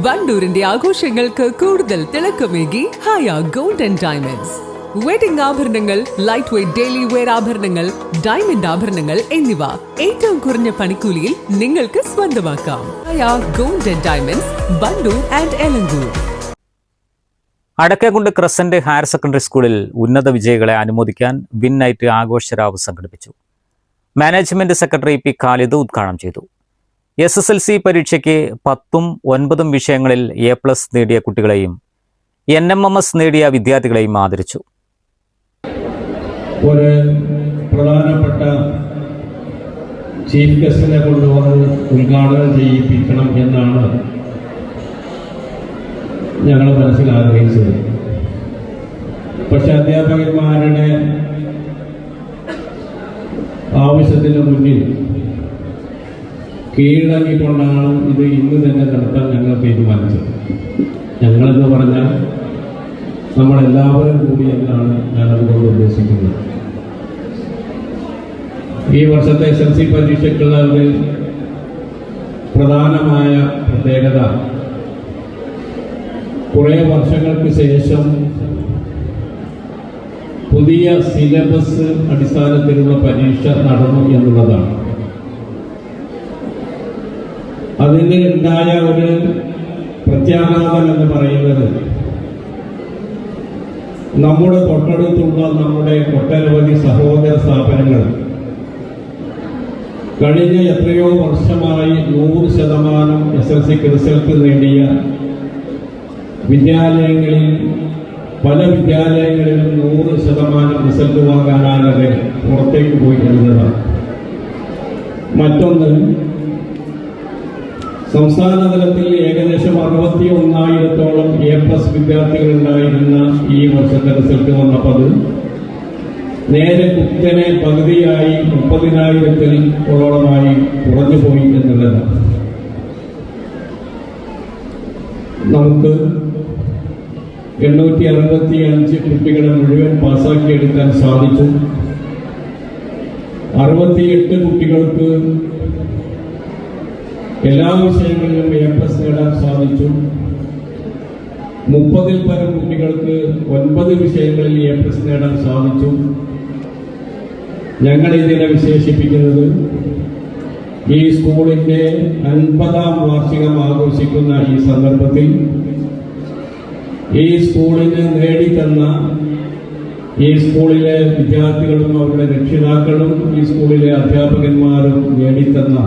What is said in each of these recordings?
വണ്ടൂരിന്റെ ആഘോഷങ്ങൾക്ക് കൂടുതൽ തിളക്കമേകി Haya gold and diamonds. Wedding ആഭരണങ്ങൾ, ലൈറ്റ് വെയ്റ്റ് ഡെയിലി വെയർ ആഭരണങ്ങൾ, ഡയമണ്ട് ആഭരണങ്ങൾ എന്നിവ ഏറ്റവും കുറഞ്ഞ പണിക്കൂലിയിൽ നിങ്ങൾക്ക് സ്വന്തമാക്കാം. Haya gold and diamonds, Wandoor and Elankur. Adakkakundu crescent higher secondary സ്കൂളിൽ ഉന്നത വിജയികളെ അനുമോദിക്കാൻ വിൻ നൈറ്റ് ആഘോഷരാവ് സംഘടിപ്പിച്ചു. മാനേജ്മെന്റ് സെക്രട്ടറി പി ഖാലിദ് ഉദ്ഘാടനം ചെയ്തു. SSLC പരീക്ഷയ്ക്ക് 10ഉം 9ഉം വിഷയങ്ങളിൽ A+ നേടിയ കുട്ടികളെയും NMMS നേടിയ വിദ്യാർത്ഥികളെയും ആദരിച്ചു. ഒരു പ്രധാനപ്പെട്ട ചീഫ് ഗസ്റ്റിനെ കൊണ്ടുവന്ന് ഉദ്ഘാടനം ചെയ്യിപ്പിക്കണം എന്നാണ് ഞങ്ങൾ മനസ്സിൽ ആഗ്രഹിച്ചത്. പക്ഷെ അധ്യാപകന്മാരുടെ ആവശ്യത്തിന് മുന്നിൽ കീഴടങ്ങിക്കൊണ്ടാണ് ഇത് ഇന്ന് തന്നെ നടത്താൻ ഞങ്ങൾ തീരുമാനിച്ചത്. ഞങ്ങളെന്ന് പറഞ്ഞാൽ നമ്മളെല്ലാവരും കൂടി എന്നാണ് ഞാനതുകൊണ്ട് ഉദ്ദേശിക്കുന്നത്. ഈ വർഷത്തെ SSLC പരീക്ഷയ്ക്കുള്ള ഒരു പ്രധാനമായ പ്രത്യേകത, കുറേ വർഷങ്ങൾക്ക് ശേഷം പുതിയ സിലബസ് അടിസ്ഥാനത്തിലുള്ള പരീക്ഷ നടന്നു എന്നുള്ളതാണ്. അതിന് ഉണ്ടായ ഒരു പ്രത്യാഘാതം എന്ന് പറയുന്നത്, നമ്മുടെ തൊട്ടടുത്തുള്ള നമ്മുടെ ഒട്ടനവധി സഹോദര സ്ഥാപനങ്ങൾ കഴിഞ്ഞ എത്രയോ വർഷമായി 100% SSLC റിസൾട്ട് നേടിയ വിദ്യാലയങ്ങളിൽ പല വിദ്യാലയങ്ങളിലും 100% റിസൾട്ട് വാങ്ങാനാകാതെ പുറത്തേക്ക് പോയി എന്നതാണ്. മറ്റൊന്ന്, സംസ്ഥാന തലത്തിൽ ഏകദേശം 61,000-ഓളം A+ വിദ്യാർത്ഥികൾ ഉണ്ടായിരുന്ന ഈ വർഷത്തെ റിസൾട്ട് വന്നപ്പോൾ അത് നേരെ കുത്തനെ പകുതിയായി 30,000-ഓളമായി കുറഞ്ഞുപോയി എന്നുള്ളതാണ്. നമുക്ക് 865 കുട്ടികളെ മുഴുവൻ പാസ്സാക്കിയെടുക്കാൻ സാധിച്ചു. 68 കുട്ടികൾക്ക് എല്ലാ വിഷയങ്ങളിലും A+ നേടാൻ സാധിച്ചു. 30-ൽ പരം കുട്ടികൾക്ക് 9 വിഷയങ്ങളിൽ A+ നേടാൻ സാധിച്ചു. ഞങ്ങൾ ഇതിനെ വിശേഷിപ്പിക്കുന്നത്, ഈ സ്കൂളിന്റെ 50ാം വാർഷികം ആഘോഷിക്കുന്ന ഈ സന്ദർഭത്തിൽ ഈ സ്കൂളിന് നേടിത്തന്ന ഈ സ്കൂളിലെ വിദ്യാർത്ഥികളും അവരുടെ രക്ഷിതാക്കളും ഈ സ്കൂളിലെ അധ്യാപകന്മാരും നേടിത്തന്ന.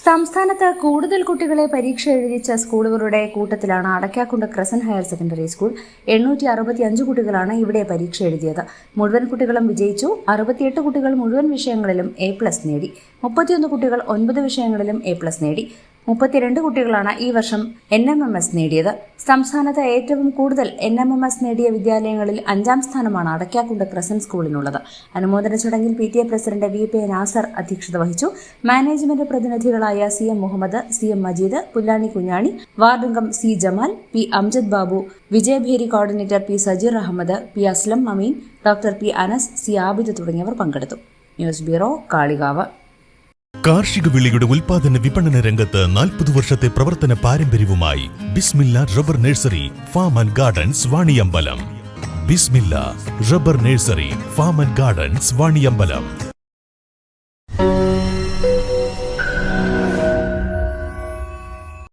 സംസ്ഥാനത്ത് കൂടുതൽ കുട്ടികളെ പരീക്ഷ എഴുതിച്ച സ്കൂളുകളുടെ കൂട്ടത്തിലാണ് Adakkakundu crescent higher secondary school. 865 കുട്ടികളാണ് ഇവിടെ പരീക്ഷ എഴുതിയത്. മുഴുവൻ കുട്ടികളും വിജയിച്ചു. 68 കുട്ടികൾ മുഴുവൻ വിഷയങ്ങളിലും A+ നേടി. 31 കുട്ടികൾ 9 വിഷയങ്ങളിലും A+ നേടി. 32 കുട്ടികളാണ് ഈ വർഷം NMMS നേടിയത്. സംസ്ഥാനത്ത് ഏറ്റവും കൂടുതൽ NMMS നേടിയ വിദ്യാലയങ്ങളിൽ 5ാം സ്ഥാനമാണ് അടക്കാക്കുണ്ട് ക്രസന്റ് സ്കൂളിനുള്ളത്. അനുമോദന ചടങ്ങിൽ PTA പ്രസിഡന്റ് VP നാസർ അധ്യക്ഷത വഹിച്ചു. മാനേജ്മെന്റ് പ്രതിനിധികളായ CM മുഹമ്മദ്, CM മജീദ്, പുല്ലാനി കുഞ്ഞാണി, വാർഡംഗം C Jamal, P Amjad Babu, Vijayabheri coordinator P Sajeer Ahammed, P Aslam Ameen, doctor P Anas, C Abid തുടങ്ങിയവർ പങ്കെടുത്തു. News bureau, Kalikavu. കാർഷിക വിളയുടെ ഉൽപാദന വിപണന രംഗത്ത് 40 വർഷത്തെ പ്രവർത്തന പാരമ്പര്യവുമായി Bismilla rubber nursery, farm and gardens, Vaniyambalam. Bismilla rubber nursery, farm and gardens, Vaniyambalam.